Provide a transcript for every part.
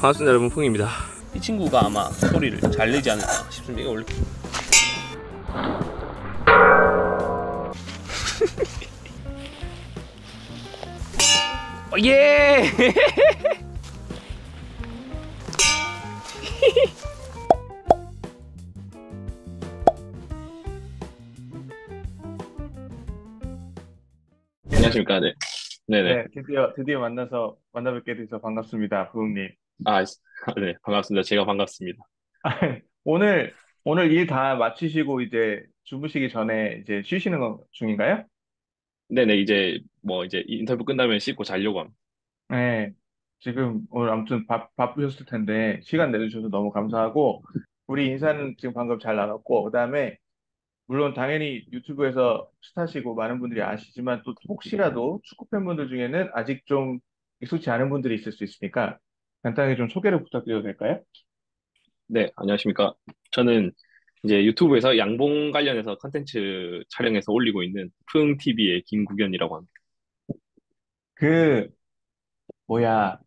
반갑습니다 여러분, 풍입니다. 이 친구가 아마 소리를 잘 내지 않을까 싶습니다. 이거 원래 예! 안녕하십니까. 네. 네네. 네, 드디어 만나 뵙게 돼서 반갑습니다, 부흥님. 아, 네. 반갑습니다. 제가 반갑습니다. 오늘, 오늘 일 다 마치시고 이제 주무시기 전에 이제 쉬시는 거 중인가요? 네네. 이제 뭐 이제 인터뷰 끝나면 씻고 자려고 합니다. 네, 지금 오늘 아무튼 바쁘셨을 텐데 시간 내주셔서 너무 감사하고 우리 인사는 지금 방금 잘 나눴고 그다음에 물론 당연히 유튜브에서 스타시고 많은 분들이 아시지만 또 혹시라도 축구 팬분들 중에는 아직 좀 익숙치 않은 분들이 있을 수 있으니까 간단히 좀 소개를 부탁드려도 될까요? 네. 안녕하십니까. 저는 이제 유튜브에서 양봉 관련해서 컨텐츠 촬영해서 올리고 있는 풍TV의 김국현이라고 합니다. 그 뭐야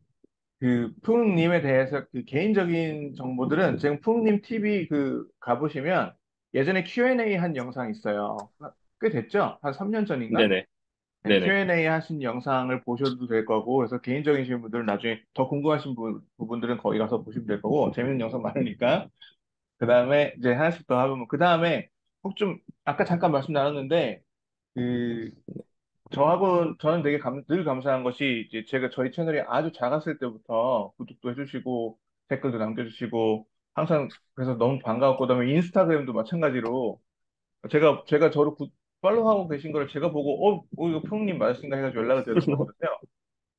그 푸흥님에 대해서 그 개인적인 정보들은 지금 푸흥님 TV 그 가보시면 예전에 Q&A 한 영상 있어요. 꽤 됐죠? 한 3년 전인가? 네네. 네, 네네. Q&A 하신 영상을 보셔도 될 거고, 그래서 개인적이신 분들은 나중에 더 궁금하신 부분들은 거기 가서 보시면 될 거고, 재밌는 영상 많으니까. 그 다음에 이제 하나씩 더 하면, 그 다음에 혹 좀, 아까 잠깐 말씀 나눴는데, 그 저는 되게 늘 감사한 것이 이제 제가 저희 채널이 아주 작았을 때부터 구독도 해주시고 댓글도 남겨주시고 항상 그래서 너무 반가웠고 그다음에 인스타그램도 마찬가지로 제가 저를 팔로우하고 계신 걸 제가 보고 이거 푸님 맞으신가 해가지고 연락을 드렸던 거거든요.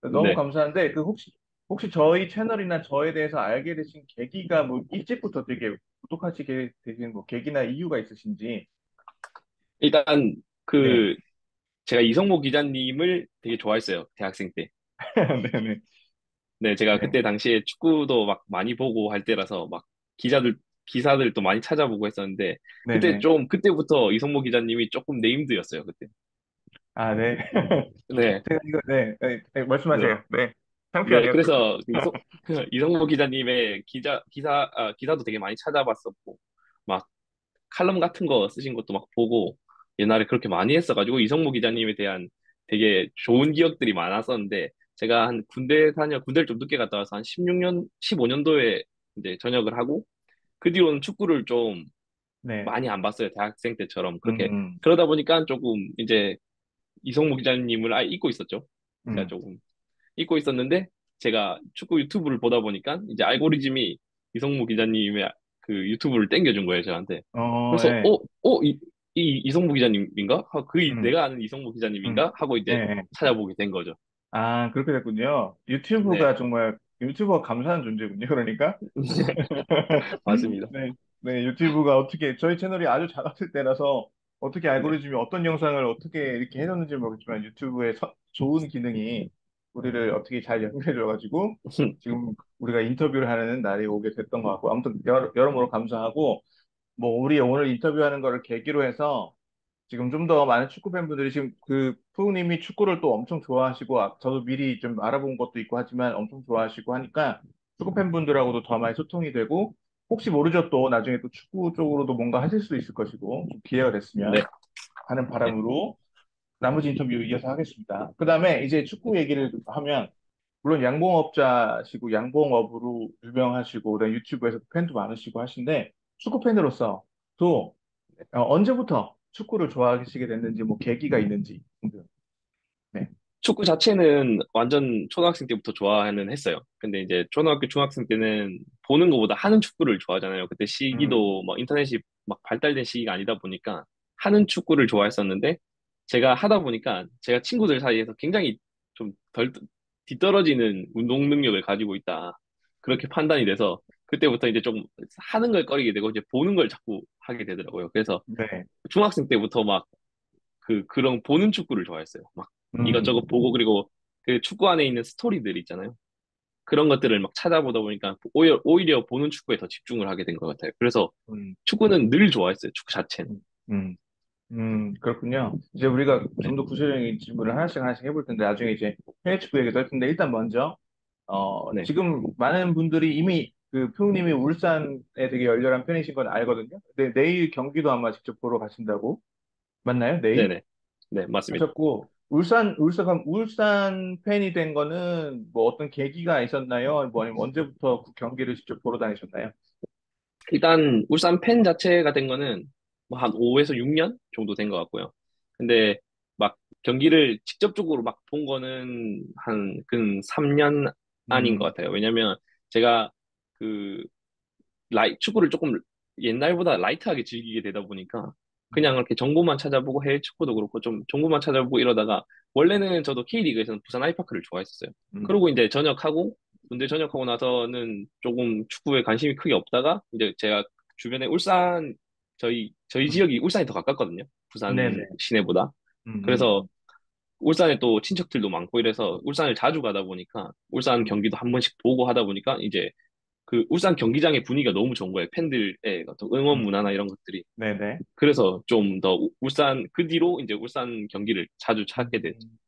너무 네. 감사한데 그 혹시 저희 채널이나 저에 대해서 알게 되신 계기가 뭐 일찍부터 되게 구독하시게 되신 뭐 계기나 이유가 있으신지. 일단 네. 그 제가 이성모 기자님을 되게 좋아했어요. 대학생 때. 네네. 네, 제가 네. 그때 당시에 축구도 막 많이 보고 할 때라서 막 기사들도 많이 찾아보고 했었는데, 네네. 그때부터 이성모 기자님이 조금 네임드였어요, 그때. 아, 네. 네, 제가 이거, 네, 네, 말씀하세요. 네. 창피 네, 아니에요. 그래서 이성모 기자님의 기사도 되게 많이 찾아봤었고, 막 칼럼 같은 거 쓰신 것도 막 보고, 옛날에 그렇게 많이 했어가지고, 이성모 기자님에 대한 되게 좋은 기억들이 많았었는데, 제가 군대를 좀 늦게 갔다 와서 한 16년, 15년도에 이제 전역을 하고, 그 뒤로는 축구를 좀 네. 많이 안 봤어요. 대학생 때처럼. 그렇게. 음, 그러다 보니까 조금 이제 이성무 기자님을 잊고 있었죠. 제가 음. 조금 잊고 있었는데, 제가 축구 유튜브를 보다 보니까 이제 알고리즘이 이성무 기자님의 그 유튜브를 땡겨준 거예요, 저한테. 그래서, 예. 이성무 기자님인가? 음, 내가 아는 이성무 음. 기자님인가? 하고 예, 이제 예. 찾아보게 된 거죠. 아, 그렇게 됐군요. 네. 유튜버가 감사한 존재군요. 그러니까. 맞습니다. 네, 네, 유튜브가 저희 채널이 아주 작았을 때라서 어떻게 네. 알고리즘이 어떤 영상을 어떻게 이렇게 해놓는지 모르겠지만 유튜브의 좋은 기능이 우리를 어떻게 잘 연결해줘가지고 지금 우리가 인터뷰를 하는 날이 오게 됐던 것 같고 아무튼 여러모로 감사하고 뭐 우리 오늘 인터뷰하는 거를 계기로 해서 지금 좀 더 많은 축구 팬분들이 지금 그 푸우님이 축구를 또 엄청 좋아하시고 저도 미리 좀 알아본 것도 있고 하지만 엄청 좋아하시고 하니까 축구 팬분들하고도 더 많이 소통이 되고 혹시 모르죠 또 나중에 또 축구 쪽으로도 뭔가 하실 수 있을 것이고 좀 기회가 됐으면 네. 하는 네. 바람으로 나머지 인터뷰 이어서 하겠습니다. 그다음에 이제 축구 얘기를 좀 하면 물론 양봉업자시고 양봉업으로 유명하시고 그다음에 유튜브에서 팬도 많으시고 하신데 축구 팬으로서 또 언제부터 축구를 좋아하시게 됐는지, 뭐, 계기가 있는지. 등등. 네. 축구 자체는 완전 초등학생 때부터 좋아는 했어요. 근데 이제 초등학교, 중학생 때는 보는 것보다 하는 축구를 좋아하잖아요. 그때 음, 시기도 막 인터넷이 막 발달된 시기가 아니다 보니까 하는 축구를 좋아했었는데, 제가 하다 보니까 제가 친구들 사이에서 굉장히 좀 뒤떨어지는 운동 능력을 가지고 있다. 그렇게 판단이 돼서 그때부터 이제 좀 하는 걸 꺼리게 되고 이제 보는 걸 자꾸 하게 되더라고요. 그래서 네. 중학생 때부터 막 그런 보는 축구를 좋아했어요. 막 음, 이것저것 보고, 그리고 그 축구 안에 있는 스토리들 있잖아요. 그런 것들을 막 찾아보다 보니까 오히려 보는 축구에 더 집중을 하게 된 것 같아요. 그래서 음, 축구는 늘 좋아했어요. 축구 자체는. 음, 음, 그렇군요. 이제 우리가 네. 좀 더 구체적인 질문을 하나씩 하나씩 해볼 텐데, 나중에 이제 해외 축구 얘기도 할 텐데, 일단 먼저, 네, 지금 많은 분들이 이미 그 표님이 울산에 되게 열렬한 팬이신 건 알거든요. 근데 내일 경기도 아마 직접 보러 가신다고. 맞나요? 내일? 네네, 네, 맞습니다. 하셨고, 울산 팬이 된 거는 뭐 어떤 계기가 있었나요? 뭐 아니면 언제부터 그 경기를 직접 보러 다니셨나요? 일단 울산 팬 자체가 된 거는 뭐 한 5에서 6년 정도 된 것 같고요. 근데 막 경기를 직접적으로 막 본 거는 한 근 3년 아닌 것 음, 같아요. 왜냐면 제가 그 축구를 조금 옛날보다 라이트하게 즐기게 되다 보니까 그냥 이렇게 정보만 찾아보고 해외 축구도 그렇고 좀 정보만 찾아보고 이러다가 원래는 저도 K리그에서는 부산 아이파크를 좋아했었어요. 음, 그리고 이제 전역하고 군대 전역하고 나서는 조금 축구에 관심이 크게 없다가 이제 제가 주변에 울산 저희 음. 지역이 울산이 더 가깝거든요. 부산 네네. 시내보다. 그래서 음. 울산에 또 친척들도 많고 이래서 울산을 자주 가다 보니까 울산 음. 경기도 한 번씩 보고 하다 보니까 이제 그 울산 경기장의 분위기가 너무 좋은 거예요. 팬들의 어떤 응원 음. 문화나 이런 것들이. 네네. 그래서 좀 더 울산, 그 뒤로 이제 울산 경기를 자주 찾게 됐죠. 음.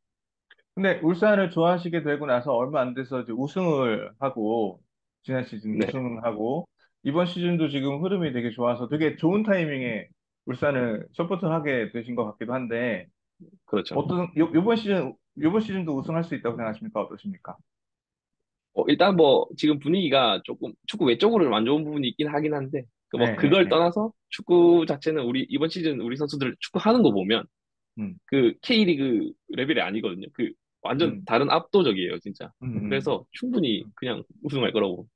근데 울산을 좋아하시게 되고 나서 얼마 안 돼서 이제 우승을 하고, 지난 시즌 네, 우승하고, 이번 시즌도 지금 흐름이 되게 좋아서 되게 좋은 타이밍에 울산을 서포트하게 되신 것 같기도 한데, 그렇죠. 요번 시즌도 우승할 수 있다고 생각하십니까? 어떠십니까? 일단 뭐 지금 분위기가 조금 축구 외적으로 좀 안 좋은 부분이 있긴 하긴 한데, 그 뭐 네, 네, 그걸 네. 떠나서 축구 자체는 이번 시즌 우리 선수들 축구 하는 거 보면 음, 그 K리그 레벨이 아니거든요. 그 완전 음, 다른 압도적이에요, 진짜. 음. 그래서 충분히 음. 그냥 우승할 거라고.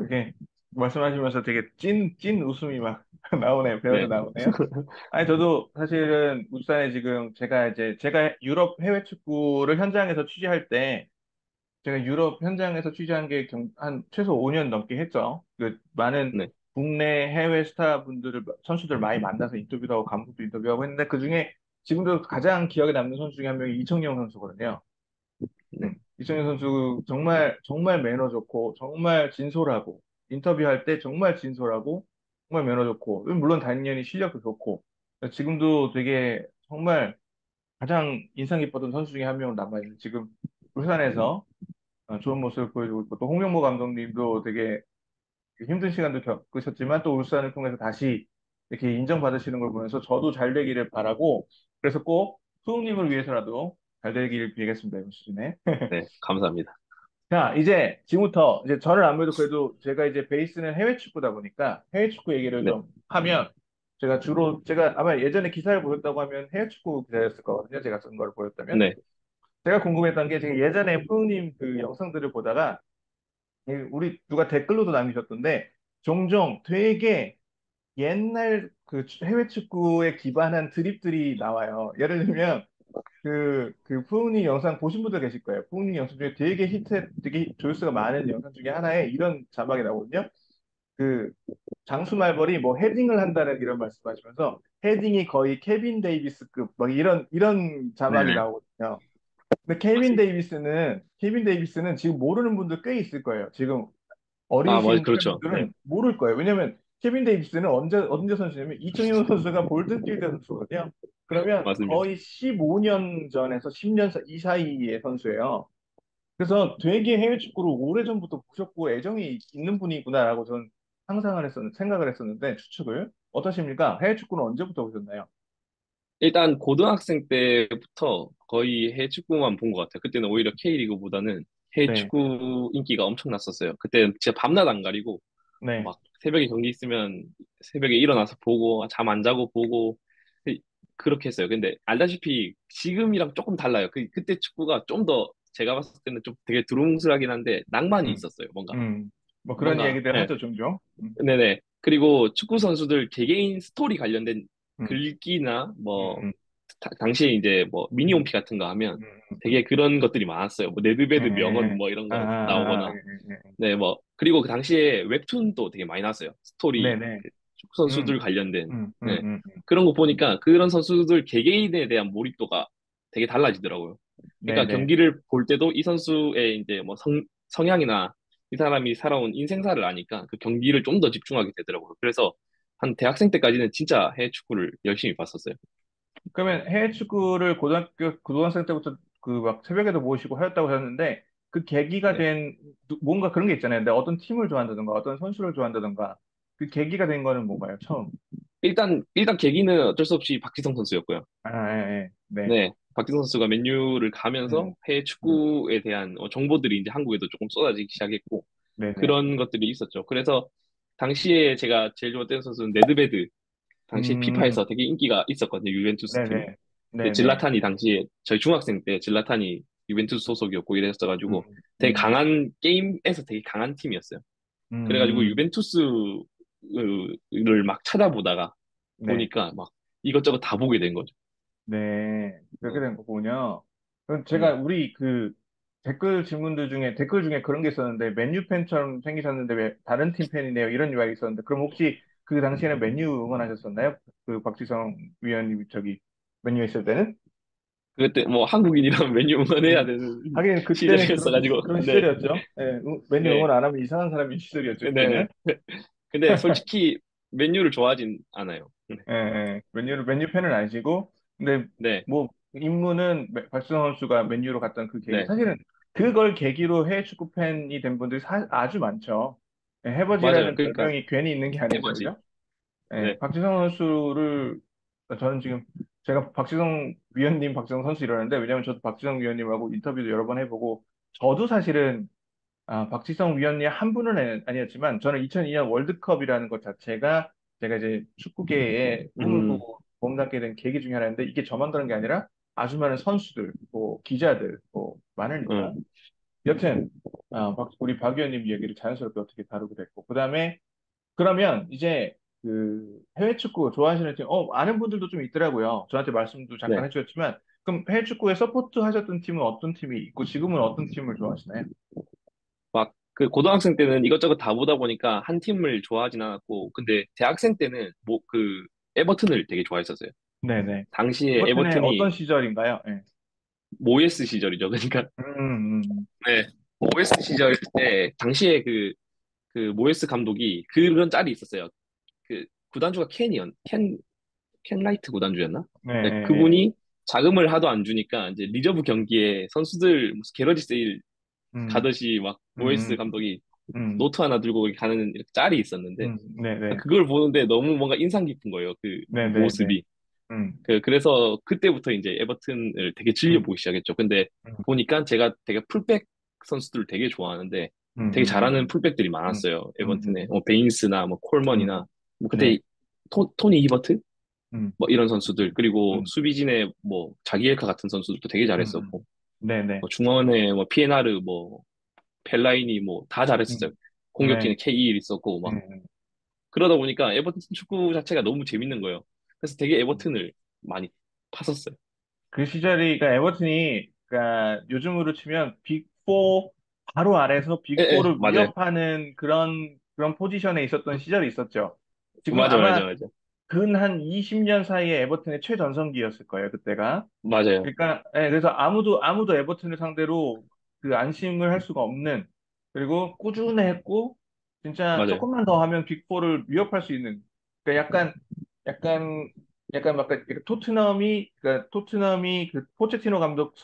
이게 말씀하시면서 되게 찐 웃음이 막 나오네요. 배어져 네, 나오네요. 아니, 저도 사실은 울산에 지금 제가 유럽 해외 축구를 현장에서 취재할 때, 제가 유럽 현장에서 취재한 게 한 최소 5년 넘게 했죠. 그 많은 네, 국내 해외 선수들 많이 만나서 인터뷰도 하고 감독도 인터뷰하고 했는데 그중에 지금도 가장 기억에 남는 선수 중에 한 명이 이청용 선수거든요. 네, 이청용 선수 정말 매너 좋고 정말 진솔하고 인터뷰할 때 정말 진솔하고 정말 매너 좋고 물론 당연히 실력도 좋고 지금도 되게 정말 가장 인상 깊었던 선수 중에 한 명 남아있는 지금 울산에서 좋은 모습을 보여주고 있고 또 홍명보 감독님도 되게 힘든 시간도 겪으셨지만 또 울산을 통해서 다시 이렇게 인정받으시는 걸 보면서 저도 잘 되기를 바라고 그래서 꼭 수웅님을 위해서라도 잘 되기를 빌겠습니다 이번 시즌에. 네, 감사합니다. 자, 이제 지금부터 이제 저는 아무래도 그래도 제가 이제 베이스는 해외 축구다 보니까 해외 축구 얘기를 네, 좀 하면 제가 아마 예전에 기사를 보였다고 하면 해외 축구 기사였을 거거든요. 제가 쓴 걸 보였다면. 네, 제가 궁금했던 게 제가 예전에 푸우님 그 영상들을 보다가 우리 누가 댓글로도 남기셨던데 종종 되게 옛날 그 해외 축구에 기반한 드립들이 나와요. 예를 들면 그 푸우님 영상 보신 분들 계실 거예요. 푸우님 영상 중에 되게 조회수가 많은 영상 중에 하나에 이런 자막이 나오거든요. 그 장수 말벌이 뭐 헤딩을 한다는 이런 말씀하시면서 헤딩이 거의 케빈 데이비스급 막 이런 자막이 네네. 나오거든요. 근데 맞습니다. 케빈 데이비스는 지금 모르는 분들 꽤 있을 거예요. 지금 아, 맞, 어리신 그렇죠. 네, 팬분들은 모를 거예요. 왜냐면 케빈 데이비스는 언제 선수냐면 이청용 선수가 볼튼필드 선수거든요. 그러면 맞습니다. 거의 15년 전에서 10년 이 사이의 선수예요. 그래서 되게 해외 축구를 오래전부터 보셨고 애정이 있는 분이구나라고 저는 생각을 했었는데 추측을 어떠십니까? 해외 축구는 언제부터 보셨나요? 일단 고등학생 때부터 거의 해외 축구만 본 것 같아요. 그때는 오히려 K리그보다는 해외 네, 축구 인기가 엄청났었어요. 그때는 진짜 밤낮 안 가리고 네, 막 새벽에 경기 있으면 새벽에 일어나서 보고 잠 안 자고 보고 그- 그렇게 했어요. 근데 알다시피 지금이랑 조금 달라요. 그때 축구가 좀 더 제가 봤을 때는 좀 되게 두rum술하긴 한데 낭만이 음, 있었어요. 뭔가 뭐 그런 뭔가 얘기들 예. 하죠 종종. 네네. 그리고 축구 선수들 개개인 스토리 관련된 음, 글귀나 뭐 음, 당시에 이제 뭐 음, 미니홈피 같은 거 하면 음. 되게 그런 것들이 많았어요. 뭐 네드베드 명언 뭐 이런 거 나오거나 네, 뭐 그리고 그 당시에 웹툰도 되게 많이 나왔어요. 스토리 네네. 그 축구 선수들 음, 관련된 음, 음, 네. 음, 그런 거 보니까 그런 선수들 개개인에 대한 몰입도가 되게 달라지더라고요. 그러니까 네네. 경기를 볼 때도 이 선수의 이제 뭐 성향이나 이 사람이 살아온 인생사를 아니까 그 경기를 좀 더 집중하게 되더라고요. 그래서 한 대학생 때까지는 진짜 해외 축구를 열심히 봤었어요. 그러면 해외 축구를 고등학생 때부터 그 막 새벽에도 모시고 하였다고 하셨는데 그 계기가 네. 된 뭔가 그런 게 있잖아요. 내가 어떤 팀을 좋아한다든가 어떤 선수를 좋아한다든가 그 계기가 된 거는 뭔가요? 처음. 일단 계기는 어쩔 수 없이 박지성 선수였고요. 아, 예, 예. 네. 네. 박지성 선수가 맨유를 가면서 음, 해외 음, 축구에 대한 정보들이 이제 한국에도 조금 쏟아지기 시작했고, 네네. 그런 것들이 있었죠. 그래서 당시에 제가 제일 좋아했던 선수는 네드베드, 당시 음, 피파에서 되게 인기가 있었거든요. 유벤투스 팀에. 네네. 근데 네네. 질라탄이 당시에 저희 중학생 때 질라탄이 유벤투스 소속이었고 이랬어가지고 음, 되게 음, 강한 게임에서 되게 강한 팀이었어요. 그래가지고 음, 유벤투스를 막 찾아보다가 네. 보니까 막 이것저것 다 보게 된 거죠. 네. 그렇게 네. 된 거군요. 그럼 제가 음, 우리 그 댓글 중에 그런 게 있었는데 맨유 팬처럼 생기셨는데 왜 다른 팀 팬이네요. 이런 이야기 있었는데 그럼 혹시 그 당시에는 맨유 응원하셨었나요? 그 박지성 위원님 저기 맨유에 있을 때는? 그때 뭐 한국인이라면 메뉴 응원해야 음. 되는 하긴 그때는 시절이었어가지고 그런 네, 시절이었죠. 예, 맨유 네, 응원 안 하면 이상한 사람이 시절이었죠, 네. 그때는. 근데 솔직히 메뉴를 좋아하진 않아요. 네, 예, 예. 맨유 팬은 아니시고, 근데 네, 뭐 입문은 박주성 선수가 맨유로 갔던 그 계기. 네. 사실은 그걸 계기로 해외 축구 팬이 된 분들이 아주 많죠. 예, 맞아요. 해버지라는 그러니까 별명이 괜히 있는 게 아니죠, 해버지. 그죠? 예, 네, 박지성 선수를 저는 지금 제가 박지성 위원님, 박지성 선수 이러는데 왜냐면 저도 박지성 위원님하고 인터뷰도 여러 번 해보고 저도 사실은 박지성 위원님 한 분은 아니었지만 저는 2002년 월드컵이라는 것 자체가 제가 이제 축구계의 꿈을 음, 꾸고 몸담게 된 계기 중에 하나인데 이게 저만 그런 게 아니라 아주 많은 선수들, 뭐 기자들, 뭐 많으니까. 음, 여튼 우리 박 위원님 얘기를 자연스럽게 어떻게 다루게 됐고 그다음에 그러면 이제 그 해외 축구 좋아하시는 팀, 아는 분들도 좀 있더라고요. 저한테 말씀도 잠깐 네. 해주셨지만 그럼 해외 축구에 서포트 하셨던 팀은 어떤 팀이 있고 지금은 어떤 팀을 좋아하시나요? 막 그 고등학생 때는 이것저것 다 보다 보니까 한 팀을 좋아하진 않았고, 근데 대학생 때는 뭐 그 에버튼을 되게 좋아했었어요. 네네. 당시에 에버튼의 어떤 에버튼이 시절인가요? 네. 모에스 시절이죠. 그러니까 음, 네. 모에스 시절 때 당시에 그 모에스 감독이 그런 짤이 있었어요. 그 구단주가 켄 라이트 구단주였나? 네, 네, 네, 네. 그분이 자금을 하도 안 주니까 이제 리저브 경기에 선수들 무슨 게러지 세일 음, 가듯이 막 모에스 음, 감독이 음, 노트 하나 들고 가는 이렇게 짤이 있었는데 네네. 그걸 보는데 너무 뭔가 인상 깊은 거예요. 그 네네네. 모습이. 음, 그래서 그때부터 이제 에버튼을 되게 음, 즐겨보기 시작했죠. 근데 음, 보니까 제가 되게 풀백 선수들을 되게 좋아하는데 되게 잘하는 음, 풀백들이 음, 많았어요. 에버튼에. 음, 뭐 베인스나 뭐 콜먼이나 음, 뭐 그때 네, 토니 히버트? 음, 뭐 이런 선수들 그리고 음, 수비진의 뭐 자기엘카 같은 선수들도 되게 잘했었고 네네. 뭐 중원에 뭐 피에나르 뭐 펠라이니 뭐 다 잘했었어요. 음, 네, 공격진에 케일 있었고 막 음. 그러다 보니까 에버튼 축구 자체가 너무 재밌는 거예요. 그래서 되게 에버튼을 많이 팠었어요. 그 시절이, 그러니까 에버튼이, 그러니까 요즘으로 치면 빅4 바로 아래서 예, 예, 빅4를 맞아요. 위협하는 그런 포지션에 있었던 시절이 있었죠. 지금 맞아, 아마 맞아, 맞아. 근 한 20년 사이에 에버튼의 최전성기였을 거예요, 그때가. 맞아요. 그러니까, 예, 그래서 아무도 에버튼을 상대로 그 안심을 할 수가 없는, 그리고 꾸준했고, 진짜 맞아요. 조금만 더 하면 빅4를 위협할 수 있는, 그러니까 약간, 그러니까 토트넘이 그 포체티노 감독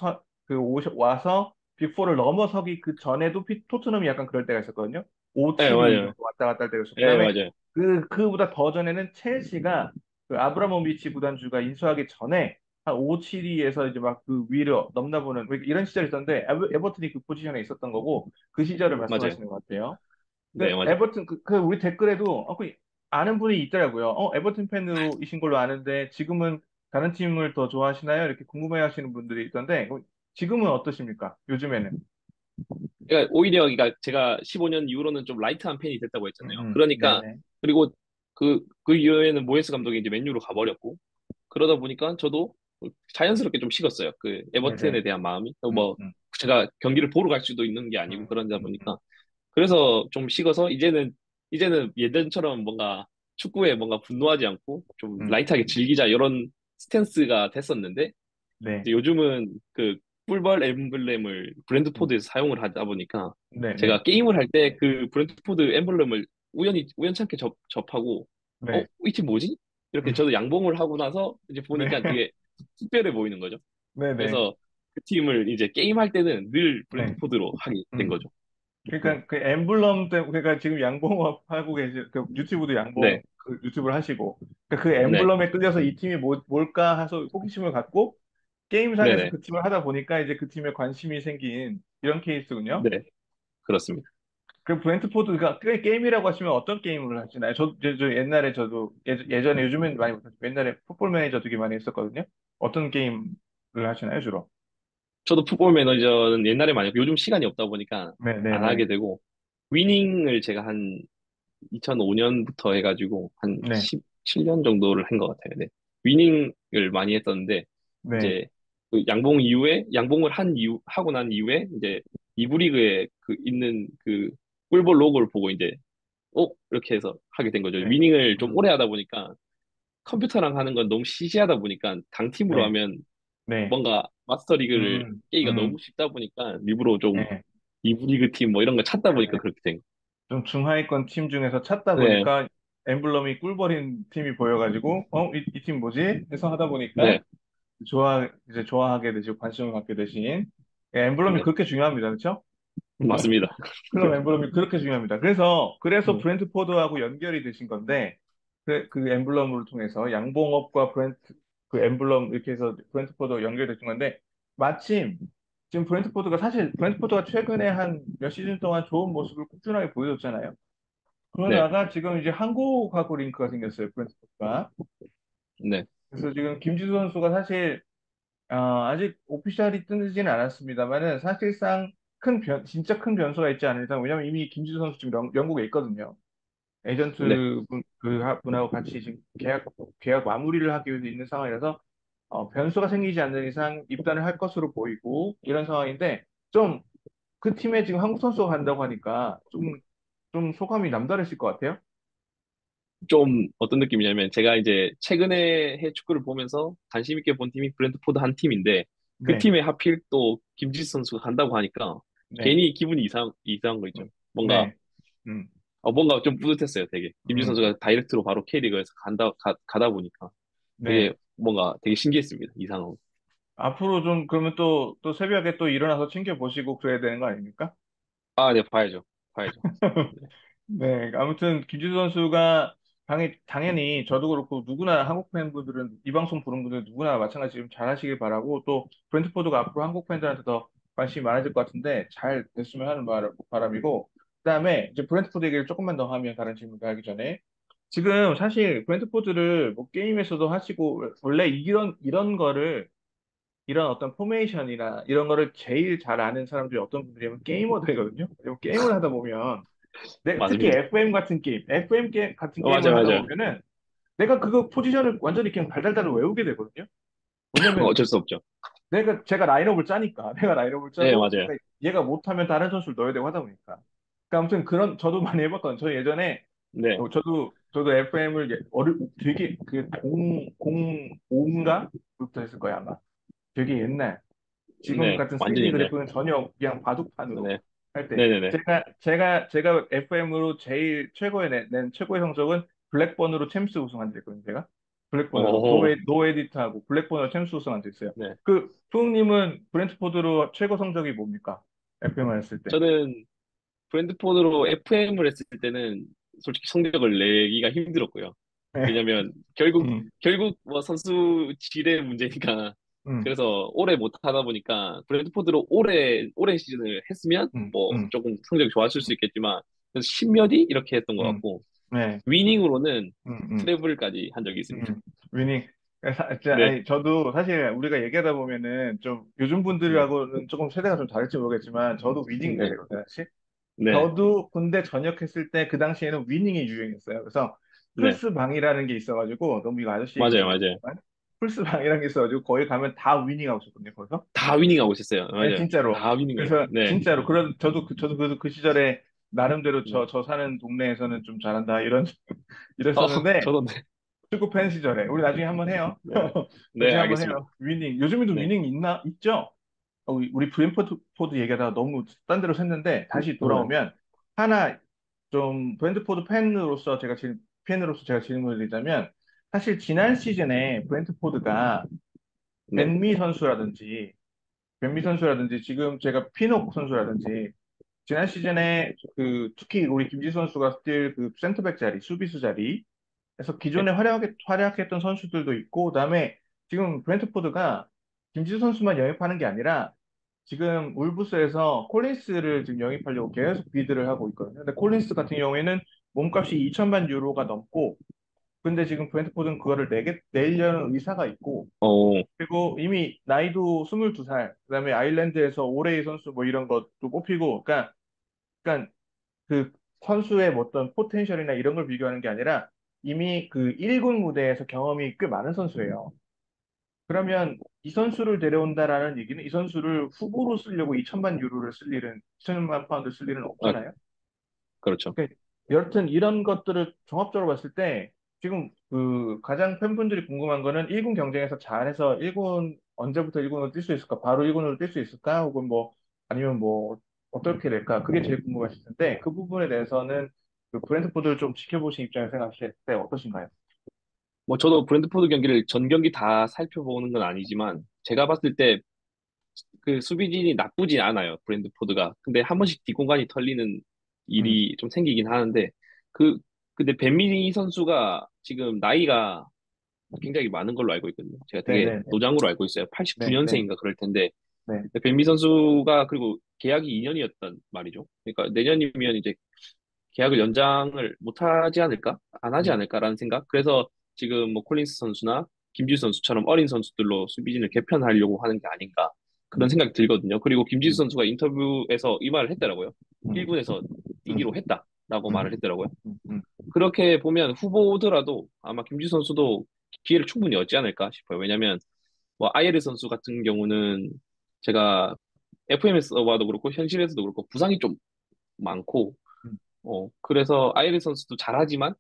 와서 빅4를 넘어서기 그 전에도 토트넘이 약간 그럴 때가 있었거든요. 5, 예, 7, 2 맞아요. 정도 왔다 갔다 할 때가 있었고, 예, 그다음에 맞아요. 그보다 더 전에는 첼시가 그 아브라모비치 구단주가 인수하기 전에 한 5, 7위에서 이제 막 그 위로 넘나보는 뭐 이런 시절이 있었는데 에버튼이 그 포지션에 있었던 거고 그 시절을 맞아요. 말씀하시는 것 같아요. 네, 그 맞아요. 에버튼 그 우리 댓글에도 그 아는 분이 있더라고요. 에버튼 팬으로이신 걸로 아는데 지금은 다른 팀을 더 좋아하시나요? 이렇게 궁금해하시는 분들이 있던데 지금은 어떠십니까? 요즘에는? 그러니까 오히려 그러니까 제가 15년 이후로는 좀 라이트한 팬이 됐다고 했잖아요. 그러니까 네네. 그리고 그 이후에는 모예스 감독이 이제 맨유로 가버렸고 그러다 보니까 저도 자연스럽게 좀 식었어요. 그 네네. 에버튼에 대한 마음이 음, 뭐 음, 제가 경기를 보러 갈 수도 있는 게 아니고 음, 그러다 음, 보니까 그래서 좀 식어서 이제는 예전처럼 뭔가 축구에 뭔가 분노하지 않고 좀 음, 라이트하게 즐기자 이런 스탠스가 됐었는데 네. 이제 요즘은 그 꿀벌 엠블렘을 음, 브랜드포드에서 사용을 하다 보니까 네네. 제가 게임을 할 때 그 브랜드포드 엠블렘을 우연찮게 접하고 네. 이 팀 뭐지? 이렇게 음, 저도 양봉을 하고 나서 이제 네. 보니까 되게 특별해 보이는 거죠. 네네. 그래서 그 팀을 이제 게임할 때는 늘 네. 브랜트포드로 하게 된 음. 거죠. 그러니까 그 엠블럼 때문에 그러니까 지금 양봉업 하고 그 유튜브도 양봉 네, 그 유튜브를 하시고 그러니까 그 네, 엠블럼에 끌려서 이 팀이 뭘까 해서 호기심을 갖고 게임상에서 네네, 그 팀을 하다 보니까 이제 그 팀에 관심이 생긴 이런 케이스군요. 네, 그렇습니다. 그럼 브렌트포드가 게임이라고 하시면 어떤 게임을 하시나요? 저 옛날에 저도 예전에 요즘엔 많이 못하죠. 옛날에 풋볼 매니저 되게 많이 했었거든요. 어떤 게임을 하시나요, 주로? 저도 풋볼 매니저는 옛날에 많이 했고 요즘 시간이 없다 보니까 안 네네네. 하게 되고 위닝을 제가 한 2005년부터 해가지고 한 네, 17년 정도를 한 것 같아요. 네. 위닝을 많이 했었는데 네, 이제 그 양봉 이후에 양봉을 한 이후 하고 난 이후에 이제 이부 리그에 그 있는 그 꿀볼 로고를 보고 이제 이렇게 해서 하게 된 거죠. 네, 위닝을 좀 음, 오래 하다 보니까 컴퓨터랑 하는 건 너무 시시하다 보니까 당팀으로 네, 하면 네, 뭔가 마스터 리그를 음, 깨기가 음, 너무 쉽다 보니까 일부러 좀 네, 이부 리그 팀 뭐 이런 거 찾다 보니까 네. 그렇게 된 좀 중하위권 팀 중에서 찾다 거예요. 보니까 엠블럼이 꿀버린 팀이 보여가지고, 이 팀 뭐지? 해서 하다 보니까 네, 이제 좋아하게 되시고 관심을 갖게 되신 엠블럼이 네, 그렇게 중요합니다. 그렇죠? 네. 맞습니다. 클럽 엠블럼이 그렇게 중요합니다. 그래서 네, 브랜트포드하고 연결이 되신 건데, 그 엠블럼을 통해서 양봉업과 그 엠블럼 이렇게 해서 브랜트포드가 연결되신 건데, 마침 지금 브랜트포드가 최근에 한 몇 시즌 동안 좋은 모습을 꾸준하게 보여줬잖아요. 네, 그러다가 지금 이제 한국하고 링크가 생겼어요, 브랜트포드가. 네, 그래서 지금 김지수 선수가 사실 아직 오피셜이 뜨지는 않았습니다만은 사실상 진짜 큰 변수가 있지 않은 이상, 왜냐면 이미 김지수 선수 지금 영국에 있거든요. 네. 에이전트 분하고 같이 지금 계약 마무리를 하기 위해 있는 상황이라서 변수가 생기지 않는 이상 입단을 할 것으로 보이고 이런 상황인데 좀 그 팀에 지금 한국 선수가 간다고 하니까 좀 소감이 남다르실 것 같아요. 좀 어떤 느낌이냐면 제가 이제 최근에 해 축구를 보면서 관심 있게 본 팀이 브랜트포드 한 팀인데 그 네, 팀에 하필 또 김지수 선수가 간다고 하니까 네, 괜히 기분이 이상한 거 있죠. 뭔가 네, 음, 뭔가 좀 뿌듯했어요, 되게. 김지수 음, 선수가 다이렉트로 바로 K리그에서 가다 보니까 네. 되게 뭔가 되게 신기했습니다, 이상하고. 앞으로 좀 그러면 또 새벽에 또 일어나서 챙겨보시고 그래야 되는 거 아닙니까? 아, 네, 봐야죠. 봐야죠. 네, 네, 아무튼 김지수 선수가 당연히 저도 그렇고 누구나 한국 팬분들은 이 방송 보는 분들 누구나 마찬가지로 잘하시길 바라고 또 브렌트포드가 앞으로 한국 팬들한테 더 관심이 많아질 것 같은데 잘 됐으면 하는 바람이고 그다음에 이제 브렌트포드 얘기를 조금만 더 하면 다른 질문 하기 전에 지금 사실 브렌트포드를 뭐 게임에서도 하시고 원래 이런 거를 이런 어떤 포메이션이나 이런 거를 제일 잘 아는 사람들이 어떤 분들이냐면 게이머들이거든요. 그리고 게임을 하다 보면 특히 맞습니다. 같은 게임을 맞아요, 하다 맞아요. 보면은 내가 그거 포지션을 완전히 그냥 달달달 외우게 되거든요. 왜냐면 어쩔 수 없죠. 제가 라인업을 짜니까 내가 라인업을 네, 짜고 맞아요. 얘가 못하면 다른 선수를 넣어야 되고 하다 보니까. 그러니까 아무튼 저도 많이 해봤거든요. 저 예전에 네, 저도 FM을 되게 그 05인가? 부터 했을 거야 아마. 되게 옛날. 지금 네, 같은 완전 3D 옛날. 그래픽은 전혀 그냥 바둑판으로 네, 할 때. 네네네. 제가 FM으로 제일 낸 최고의 성적은 블랙번으로 챔스 우승한 적 있거든요, 제가. 블랙번으로. 오, 노 에디트하고 블랙번으로 챔스 우승한 적 있어요. 네. 푸웅님은 브렌트포드로 최고 성적이 뭡니까? FM을 했을 때. 저는 브랜드폰으로 FM을 했을 때는 솔직히 성적을 내기가 힘들었고요. 네. 왜냐면 음, 결국 뭐 선수 질의 문제니까 음, 그래서 오래 못 하다 보니까 브랜드포드로 오랜 시즌을 했으면 음, 뭐 음, 조금 성적이 좋았을 수 있겠지만 그래서 10몇 위 이렇게 했던 것 음. 같고 네. 위닝으로는 음, 음. 트래블까지 한 적이 있습니다. 위닝. 네, 아니, 저도 사실 우리가 얘기하다 보면은 좀 요즘 네, 분들하고는 조금 세대가 좀 다를지 모르겠지만 저도 위닝 네, 세대거든요, 사실. 네, 저도 군대 전역했을 때 그 당시에는 위닝이 유행했어요. 그래서 네, 플스방이라는 게 있어가지고 너무 이거 아저씨 얘기인지 맞아요. 모르겠지만 플스방이라는 게 있어가지고 거기 가면 다 위닝하고 있었거든요, 거기서. 다 위닝하고 있었어요. 네, 맞아요. 진짜로. 다 위닝을. 그래서 네. 진짜로 저도 그 시절에 나름대로 네. 저 사는 동네에서는 좀 잘한다 어, 이랬었는데 저도 네. 축구 팬 시절에 우리 나중에 한번 해요. 네, 네, 나중에 한번 알겠습니다. 해요. 위닝. 요즘에도 네, 위닝 있죠? 우리 브랜트포드 얘기하다가 너무 딴 데로 샜는데 다시 네, 돌아오면 하나 좀 브랜트포드 팬으로서 제가 질문을 드리자면 사실 지난 시즌에 브랜트포드가 네, 벤미 선수라든지 벤미 선수라든지 지금 제가 피녹 선수라든지 지난 시즌에 그 특히 우리 김지 선수가 뛸 그 센터백 자리, 수비수 자리 그래서 네. 기존에 활약했던 선수들도 있고, 그다음에 지금 브랜트포드가 김지수 선수만 영입하는 게 아니라 지금 울브스에서 콜린스를 지금 영입하려고 계속 비드를 하고 있거든요. 근데 콜린스 같은 경우에는 몸값이 2천만 유로가 넘고, 근데 지금 브랜트포드는 그거를 내려는 의사가 있고, 어, 그리고 이미 나이도 22살, 그다음에 아일랜드에서 올해의 선수 뭐 이런 것도 뽑히고, 그러니까 그 선수의 뭐 어떤 포텐셜이나 이런 걸 비교하는 게 아니라 이미 그 1군 무대에서 경험이 꽤 많은 선수예요. 그러면 이 선수를 데려온다라는 얘기는 이 선수를 후보로 쓰려고 2천만 유로를 쓸 일은, 2천만 파운드 쓸 일은 아, 없잖아요. 그렇죠. 그러니까 여튼 이런 것들을 종합적으로 봤을 때 지금 그 가장 팬분들이 궁금한 거는 1군 경쟁에서 잘해서 1군 언제부터 1군으로 뛸 수 있을까? 바로 1군으로 뛸 수 있을까? 혹은 뭐 아니면 뭐 어떻게 될까? 그게 제일 궁금하실 텐데 그 부분에 대해서는 그 브랜트포드를 좀 지켜보신 입장에서 생각하실 때 어떠신가요? 뭐 저도 브랜드포드 경기를 전 경기 다 살펴보는 건 아니지만 제가 봤을 때 그 수비진이 나쁘진 않아요. 브랜드포드가. 근데 한 번씩 뒷공간이 털리는 음, 일이 좀 생기긴 하는데 그 근데 벤미니 선수가 지금 나이가 굉장히 많은 걸로 알고 있거든요. 제가 되게 네네네. 노장으로 알고 있어요. 네, 네, 89년생인가 그럴 텐데 네. 벤미 선수가 그리고 계약이 2년이었단 말이죠. 그러니까 내년이면 이제 계약을 연장을 못 하지 않을까? 안 하지 음, 않을까라는 생각? 그래서 지금 뭐 콜린스 선수나 김지수 선수처럼 어린 선수들로 수비진을 개편하려고 하는 게 아닌가. 그런 음, 생각이 들거든요. 그리고 김지수 음, 선수가 인터뷰에서 이 말을 했더라고요. 음, 1군에서 음, 뛰기로 했다라고 음, 말을 했더라고요. 음. 그렇게 보면 후보더라도 아마 김지수 선수도 기회를 충분히 얻지 않을까 싶어요. 왜냐면 뭐 아이르 선수 같은 경우는 제가 FM에서도 그렇고 현실에서도 그렇고 부상이 좀 많고 음. 그래서 아이리 선수도 잘하지만,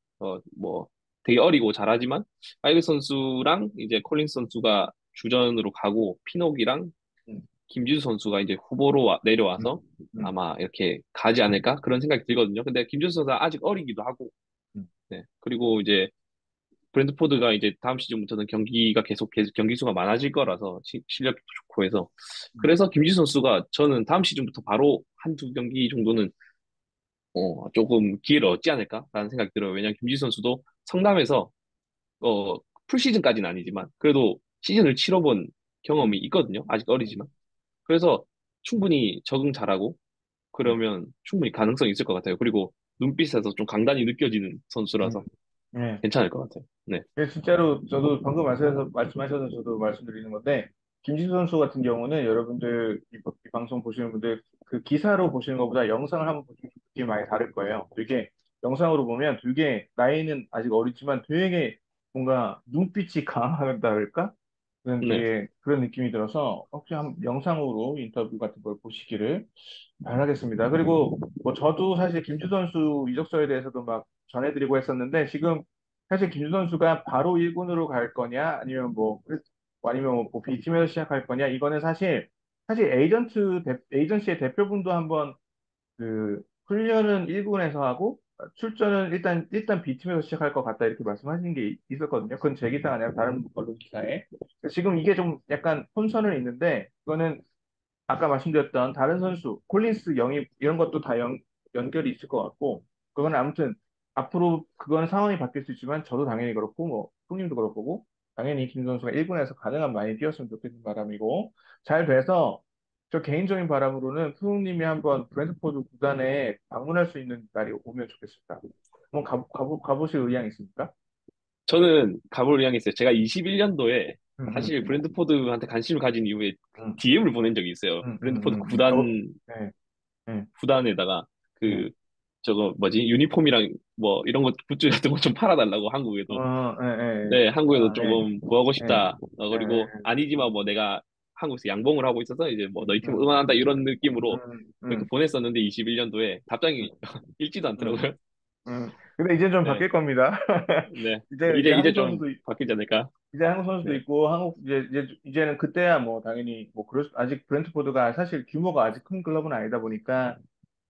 뭐, 되게 어리고 잘하지만, 아이리 선수랑 이제 콜린스 선수가 주전으로 가고, 피녹이랑 음, 김지수 선수가 이제 후보로 음, 내려와서 음, 아마 이렇게 가지 않을까? 그런 생각이 들거든요. 근데 김지수 선수가 아직 어리기도 하고, 음, 네. 그리고 이제 브랜드포드가 이제 다음 시즌부터는 경기가 계속 경기 수가 많아질 거라서 실력도 좋고 해서 음, 그래서 김지수 선수가 저는 다음 시즌부터 바로 한두 경기 정도는 조금 기회를 얻지 않을까라는 생각이 들어요. 왜냐하면 김지수 선수도 성남에서 어, 풀시즌까지는 아니지만 그래도 시즌을 치러본 음, 경험이 있거든요. 아직 어리지만. 그래서 충분히 적응 잘하고 음, 그러면 충분히 가능성이 있을 것 같아요. 그리고 눈빛에서 좀 강단이 느껴지는 음. 선수라서 네. 괜찮을 것 같아요. 네, 진짜로 저도 방금 말씀하셔서 저도 말씀드리는 건데 김지수 선수 같은 경우는 여러분들 이 방송 보시는 분들 그 기사로 보시는 것보다 영상을 한번 보시면 느낌이 많이 다를 거예요. 되게 영상으로 보면 되게 나이는 아직 어리지만 되게 뭔가 눈빛이 강하다 할까? 그런 네, 되게 그런 느낌이 들어서 혹시 한 영상으로 인터뷰 같은 걸 보시기를 바라겠습니다. 그리고 뭐 저도 사실 김주 선수 이적설에 대해서도 막 전해드리고 했었는데 지금 사실 김주 선수가 바로 1군으로 갈 거냐 아니면 뭐 B팀에서 시작할 거냐 이거는 사실 에이전시의 대표분도 한번 그 훈련은 1군에서 하고 출전은 일단 B팀에서 시작할 것 같다 이렇게 말씀하신 게 있었거든요. 그건 제 기사가 아니라 다른 언론 기사에. 지금 이게 좀 약간 혼선은 있는데 그거는 아까 말씀드렸던 다른 선수, 콜린스 영입 이런 것도 다 연결이 있을 것 같고 그건 아무튼 앞으로 그건 상황이 바뀔 수 있지만 저도 당연히 그렇고 뭐 형님도 그럴 거고 당연히 김 선수가 1군에서 가능한 많이 뛰었으면 좋겠는 바람이고 잘 돼서 저 개인적인 바람으로는 푸우님이 한번 브랜트포드 구단에 방문할 수 있는 날이 오면 좋겠습니다. 한번 가보실 의향 있습니까? 저는 가볼 의향이 있어요. 제가 21년도에 음, 음, 사실 브랜드포드한테 관심을 가진 이후에 음, DM을 보낸 적이 있어요. 브랜드포드 네, 네, 구단에다가 네. 그 저거 뭐지 유니폼이랑 뭐 이런 것 굿즈 같은 거 좀 팔아달라고 한국에도 예, 예, 예. 네 한국에도 아, 예, 조금 구하고 예, 싶다 예, 그리고 아니지만 뭐 내가 한국에서 양봉을 하고 있어서 이제 뭐 너희 팀 음, 응원한다 이런 느낌으로 그렇게 음, 보냈었는데 21년도에 답장이 읽지도 음, 않더라고요. 근데 이제 좀 네, 바뀔 겁니다. 네 이제 이제 좀 바뀌지 않을까? 이제 한국 선수도 네, 있고, 이제는 그때야 뭐 당연히 뭐 아직 브랜트포드가 사실 규모가 아직 큰 클럽은 아니다 보니까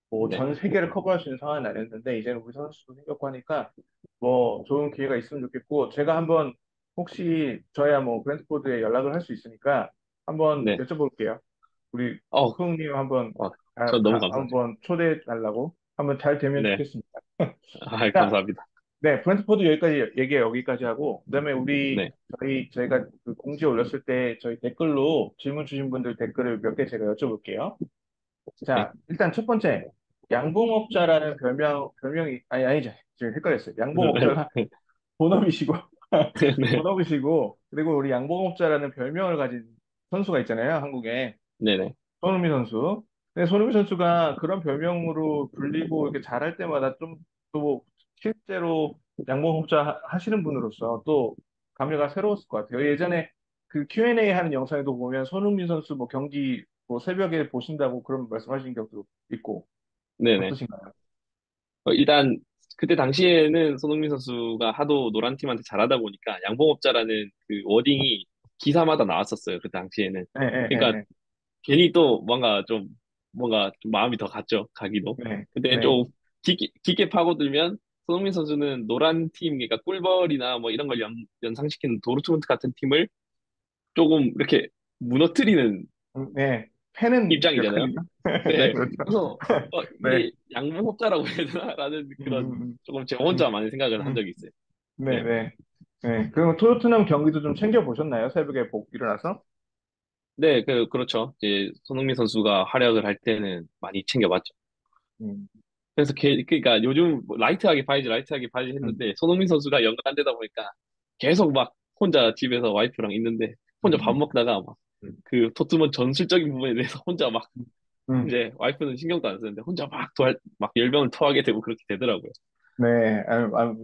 뭐 네, 전 세계를 커버할 수 있는 상황은 아니었는데 이제는 우리 선수도 생겼고 하니까 뭐 좋은 기회가 있으면 좋겠고 제가 한번 혹시 저야 뭐 브랜트포드에 연락을 할 수 있으니까 한번 네. 여쭤볼게요. 우리 어, 푸흥님 한번 어, 저 너무 감사하죠. 한번 초대해 달라고 한번 잘 되면 네, 좋겠습니다. 아, 자, 감사합니다. 네, 브랜트포드 여기까지 얘기 여기까지 하고 그다음에 네, 저희가 그 공지 올렸을 때 저희 댓글로 질문 주신 분들 댓글을 몇 개 제가 여쭤볼게요. 네, 자, 일단 첫 번째 양봉업자라는 별명이 아니죠. 지금 헷갈렸어요. 양봉업자가 본업이시고 네, 본업이시고 그리고 우리 양봉업자라는 별명을 가진 선수가 있잖아요, 한국에. 네, 네, 손흥민 선수. 근데 손흥민 선수가 그런 별명으로 불리고 이렇게 잘할 때마다 좀 또 실제로 양봉업자 하시는 분으로서 또 감회가 새로웠을 것 같아요. 예전에 그 Q&A 하는 영상에도 보면 손흥민 선수 뭐 경기 뭐 새벽에 보신다고 그런 말씀하신 적도 있고 네, 네. 어떠신가요? 일단 그때 당시에는 손흥민 선수가 하도 노란 팀한테 잘하다 보니까 양봉업자라는 그 워딩이 기사마다 나왔었어요. 그 당시에는. 네, 네, 네, 그러니까 네, 괜히 또 뭔가 좀 마음이 더 갔죠. 가기도. 네, 근데 네, 좀 깊게 파고들면 손흥민 선수는 노란 팀, 그러니까 꿀벌이나 뭐 이런 걸 연상시키는 도르트문트 같은 팀을 조금 이렇게 무너뜨리는 네. 패는 입장이잖아요. 역할이죠. 네, 네. 그렇죠. 그래서 네, 이게 양봉업자라고 해야 되나라는 음, 그런 음, 조금 제 음, 혼자 많이 생각을 한 음. 적이 있어요. 네, 네. 네. 네. 그럼 토트넘 경기도 좀 챙겨 보셨나요? 새벽에 일어나서? 네, 그렇죠. 이제 손흥민 선수가 활약을 할 때는 많이 챙겨봤죠. 음, 그래서 그러니까 요즘 뭐 라이트하게 봐야지 음, 했는데 손흥민 선수가 연관되다 보니까 계속 막 혼자 집에서 와이프랑 있는데 혼자 밥 음, 먹다가 막 그 토트넘 전술적인 부분에 대해서 혼자 막 음. 이제 와이프는 신경도 안 쓰는데 혼자 막 열병을 토하게 되고 그렇게 되더라고요. 네,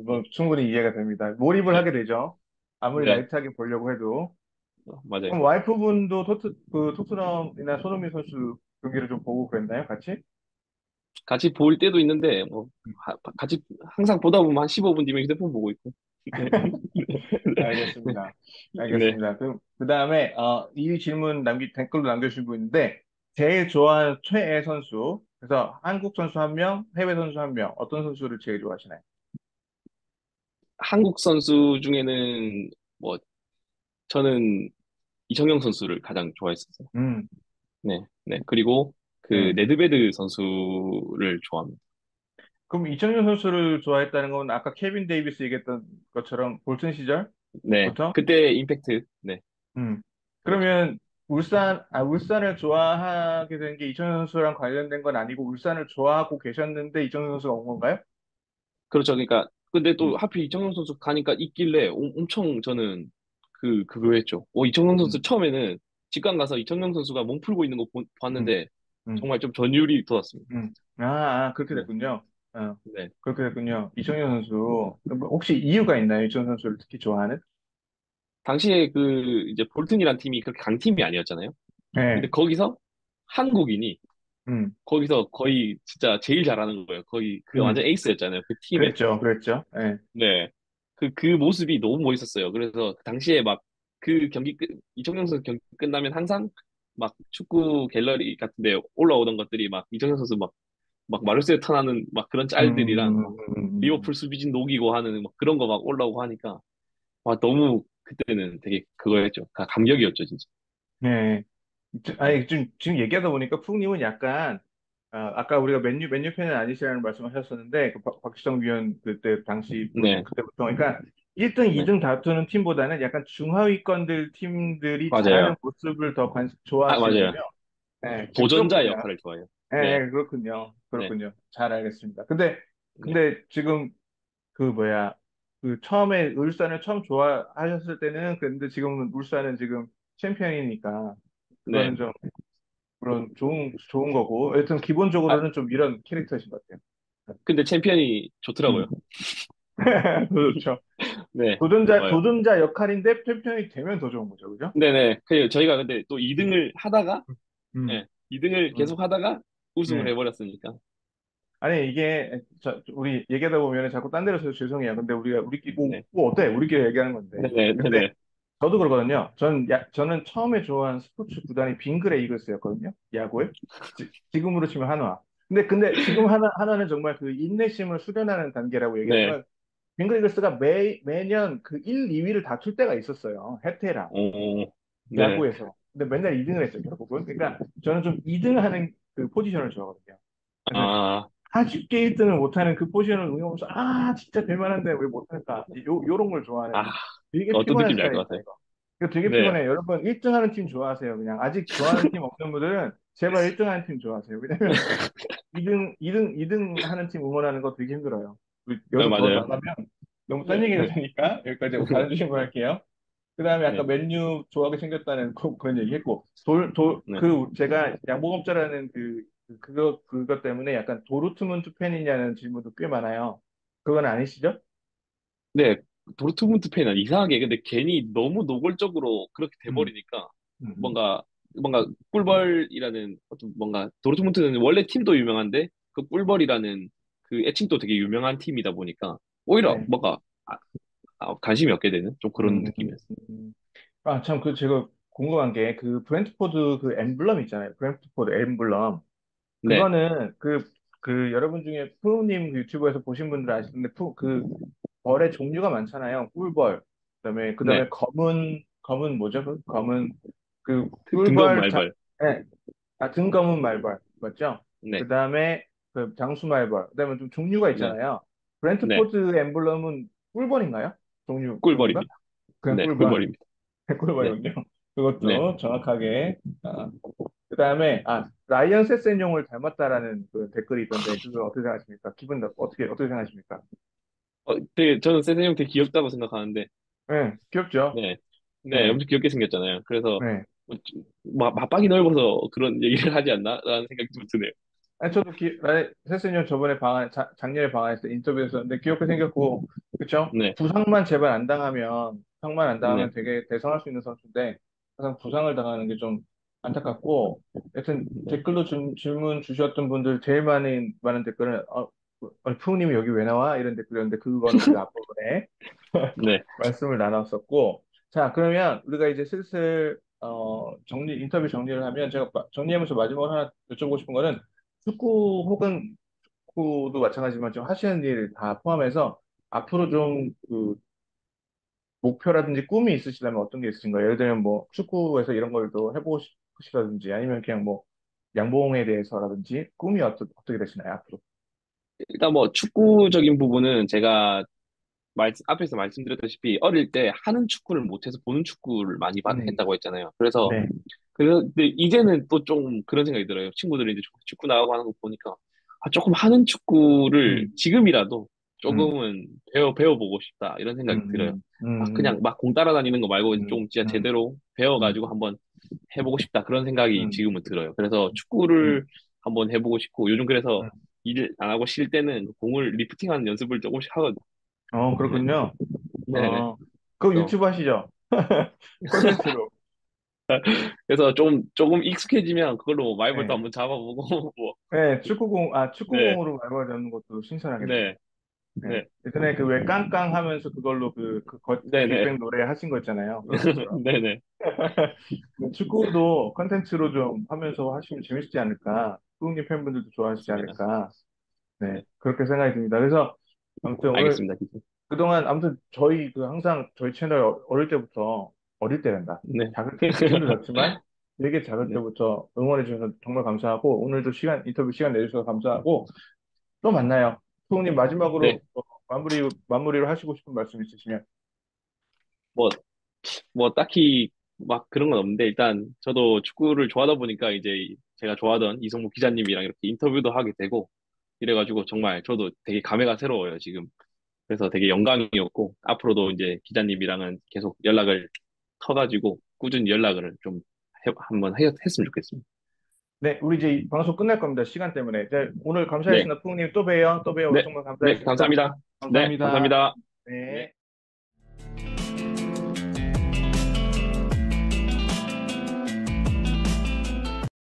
뭐 충분히 이해가 됩니다. 몰입을 하게 되죠. 아무리 네, 라이트하게 보려고 해도. 맞아요. 그럼 와이프분도 토트넘이나 손흥민 선수 경기를 좀 보고 그랬나요? 같이? 같이 볼 때도 있는데 뭐 같이 항상 보다 보면 한 15분 뒤면 휴대폰 보고 있고. 네. 알겠습니다. 네. 알겠습니다. 그 다음에, 이 질문 댓글로 남겨주신 분인데, 제일 좋아하는 최애 선수, 그래서 한국 선수 한 명, 해외 선수 한 명, 어떤 선수를 제일 좋아하시나요? 한국 선수 중에는 뭐 저는 이청용 선수를 가장 좋아했었어요. 음, 네, 네. 그리고 그 네. 네드베드 선수를 좋아합니다. 그럼 이청용 선수를 좋아했다는 건 아까 케빈 데이비스 얘기했던 것처럼 볼튼 네, 시절부터? 그때 임팩트. 네, 음. 그렇죠. 그러면 울산을 좋아하게 된 게 이청용 선수랑 관련된 건 아니고 울산을 좋아하고 계셨는데 이청용 선수가 온 건가요? 그렇죠. 그러니까 근데 음, 또 하필 이청용 선수 가니까 있길래 엄청 저는 그거 했죠. 이청용 선수 음, 처음에는 직관 가서 이청용 선수가 몸 풀고 있는 거 음, 봤는데 음. 정말 좀 전율이 돋았습니다. 그렇게 네, 됐군요. 어, 네. 그렇게 됐군요. 이청용 선수. 뭐 혹시 이유가 있나요? 이청용 선수를 특히 좋아하는? 당시에 그 이제 볼튼이란 팀이 그렇게 강팀이 아니었잖아요. 근데 네. 거기서 한국인이 음, 거기서 거의 진짜 제일 잘하는 거예요. 거의 그 음. 완전 에이스였잖아요. 그 팀에. 그랬죠. 네. 네. 그 모습이 너무 멋있었어요. 그래서 그 당시에 막 그 이청용 선수 경기 끝나면 항상 막 축구 갤러리 같은데 올라오던 것들이 막 이청용 선수 막 마르세유 턴하는 막 그런 짤들이랑 막 리버풀 수비진 녹이고 하는 막 그런 거 막 올라오고 하니까 와, 너무 그때는 되게 그거였죠. 감격이었죠, 진짜. 네. 네. 아니, 지금 얘기하다 보니까 푸님은 약간, 아까 우리가 맨유 팬은 아니시라는 말씀하셨었는데, 그 박지성 위원 그때 당시 네. 그때부터. 그러니까 1등, 네. 2등 다투는 팀보다는 약간 중하위권들 팀들이 잘하는 맞아요. 모습을 더 아, 좋아하시는군요. 맞아요. 네, 도전자 부끄럽군요. 역할을 좋아해요. 네. 네, 그렇군요. 네. 그렇군요. 잘 알겠습니다. 네. 근데 지금 그 뭐야, 그 처음에 울산을 처음 좋아하셨을 때는, 근데 지금은 울산은 지금 챔피언이니까, 그거는 네. 좀 물론 좋은 거고, 여튼 아, 기본적으로는 좀 이런 캐릭터이신 것 같아요. 근데 챔피언이 좋더라고요. 음. 그렇죠. 네. 좋아요. 도전자 역할인데 챔피언이 되면 더 좋은 거죠, 그죠? 네네. 저희가 근데 또 2등을 하다가, 음, 네. 2등을 음, 계속 하다가 우승을 네. 해버렸으니까. 아니, 이게, 우리 얘기하다 보면 자꾸 딴 데로 서서 죄송해요. 근데 우리끼리, 네. 뭐 어때? 우리끼리 얘기하는 건데. 네네. 근데 네네. 저도 그러거든요. 저는 처음에 좋아하는 스포츠 구단이 빙그레 이글스였거든요. 야구에. 지금으로 치면 한화. 근데 지금 하나는 정말 그 인내심을 수련하는 단계라고 네. 얘기하지만 빙그레 이글스가 매년 그 1, 2위를 다툴 때가 있었어요. 해태랑 오, 네. 야구에서. 근데 맨날 2등을 했죠, 결국은. 그러니까 저는 좀 2등 하는 그 포지션을 좋아하거든요. 그래서 아, 아쉽게 1등을 못하는 그 포지션을 응용하면서 진짜 될 만한데 왜 못할까? 요런 걸 아, 좋아하는 되게 어떤 피곤한 느낌인지 알 것 스타일입니다, 같아요. 이거. 이거 되게 네. 피곤해요. 여러분, 1등 하는 팀 좋아하세요. 그냥 아직 좋아하는 팀 없는 분들은 제발 1등 하는 팀 좋아하세요. 왜냐면 2등 하는 팀 응원하는 거 되게 힘들어요. 아, 여기서 더 맞아요. 나가면 너무 딴 네. 얘기가 되니까 여기까지 하고 다른 질문 할게요. 그 다음에 아까 네. 맨유 좋아하게 생겼다는 그런 얘기 했고, 네. 제가 양봉업자라는 그것 때문에 약간 도르트문트 팬이냐는 질문도 꽤 많아요. 그건 아니시죠? 네. 도르트문트 팬은 이상하게 근데 괜히 너무 노골적으로 그렇게 음, 돼버리니까 음, 음. 뭔가 뭔가 꿀벌이라는 어떤 뭔가 도르트문트는 원래 팀도 유명한데 그 꿀벌이라는 그 애칭도 되게 유명한 팀이다 보니까 오히려 네. 뭔가 관심이 없게 되는 좀 그런 음, 느낌이었어요. 참, 제가 궁금한 게, 그, 브렌트포드 그 엠블럼 있잖아요. 브렌트포드 엠블럼. 네. 그거는 여러분 중에 프로님 그 유튜브에서 보신 분들 아시는데, 벌의 종류가 많잖아요. 꿀벌. 네. 그다음에 검은 뭐죠? 등검 꿀벌, 말벌. 네. 등검은 말벌. 맞죠? 네. 그다음에 그 장수 말벌. 그다음에 좀 종류가 네. 있잖아요. 네. 브렌트포드 엠블럼은 꿀벌인가요? 종류가? 꿀벌입니다. 그냥 네. 꿀벌. 꿀벌입니다. 네. 꿀벌이군요. 네. 그것도 정확하게. 그다음에, 라이언 세센용을 닮았다라는 그 댓글이 있던데, 그거 어떻게 생각하십니까? 어떻게 생각하십니까? 되게 저는 세세형 되게 귀엽다고 생각하는데 네, 귀엽죠? 네. 네, 네, 엄청 귀엽게 생겼잖아요. 그래서, 네. 맞박이 넓어서 그런 얘기를 하지 않나? 라는 생각이 좀 드네요. 저도 세스님 저번에 작년에 방한했을 때 인터뷰에서 했는데 귀엽게 생겼고, 그쵸? 네, 부상만 안 당하면 네, 되게 대성할 수 있는 선수인데, 항상 부상을 당하는 게 좀 안타깝고, 여튼 네, 댓글로 질문 주셨던 분들 제일 많은 댓글은, 푸우님이 여기 왜 나와? 이런 댓글이었는데, 그거는 우리가 앞부분에 네, 말씀을 나눴었고, 자, 그러면 우리가 이제 슬슬, 인터뷰 정리를 하면, 제가 정리하면서 마지막으로 하나 여쭤보고 싶은 거는, 축구 혹은 축구도 마찬가지지만 좀 하시는 일 다 포함해서 앞으로 좀 그 목표라든지 꿈이 있으시다면 어떤 게 있으신가요? 예를 들면 뭐 축구에서 이런 걸 또 해보고 싶으시다든지 아니면 그냥 뭐 양봉에 대해서라든지 꿈이 어떻게 되시나요, 앞으로? 일단 뭐 축구적인 부분은 제가 앞에서 말씀드렸다시피 어릴 때 하는 축구를 못해서 보는 축구를 많이 음, 했다고 했잖아요. 그래서, 네. 근데 이제는 또 좀 그런 생각이 들어요. 친구들이 이제 축구 나가고 하는 거 보니까 조금 하는 축구를 음, 지금이라도 음, 조금은 배워보고 싶다. 이런 생각이 들어요. 음, 음, 그냥 막 공 따라다니는 거 말고 음, 좀 진짜 음, 제대로 음, 배워가지고 한번 해보고 싶다. 그런 생각이 음, 지금은 들어요. 그래서 음, 축구를 한번 해보고 싶고, 요즘 그래서 음. 일 안 하고 쉴 때는 공을 리프팅하는 연습을 조금씩 하거든요. 네. 그렇군요. 네네. 어, 그거 그래서, 유튜브 하시죠? 콘텐츠로. 그래서 조금 익숙해지면 그걸로 뭐 말벌도 네. 한번 잡아보고, 뭐, 네, 네, 축구공으로 말벌 잡는 것도 신선하겠네요. 네, 네. 네, 예전에 그 왜 깡깡 하면서 그걸로 네네, 빅뱅 노래 하신 거 있잖아요. 그런 것처럼. 네네. 축구도 컨텐츠로 좀 하면서 하시면 재밌지 않을까. 축구님 팬분들도 좋아하시지 좋습니다. 않을까. 네. 네, 그렇게 생각이 듭니다. 그래서 아무튼 오늘 알겠습니다. 기자. 그동안 아무튼 항상 저희 채널 어릴 때부터 어릴 때란다. 네. 지금도 작지만 되게 작을 네, 때부터 응원해 주셔서 정말 감사하고 오늘도 인터뷰 시간 내주셔서 감사하고 또 만나요. 소님 네. 마지막으로 마무리로 하시고 싶은 말씀 있으시면. 뭐, 딱히 막 그런 건 없는데, 일단 저도 축구를 좋아하다 보니까 이제 제가 좋아하던 이성무 기자님이랑 이렇게 인터뷰도 하게 되고, 이래가지고 정말 저도 되게 감회가 새로워요, 지금. 그래서 되게 영광이었고, 앞으로도 이제 기자님이랑은 계속 연락을 터가지고, 꾸준히 연락을 좀 한번 했으면 좋겠습니다. 네, 우리 이제 이 방송 끝날 겁니다. 시간 때문에. 네, 오늘 네, 감사했습니다. 푸님 또 봬요. 오늘 네, 정말 네, 감사했습니다. 감사합니다. 네, 감사합니다. 감사합니다. 네. 네.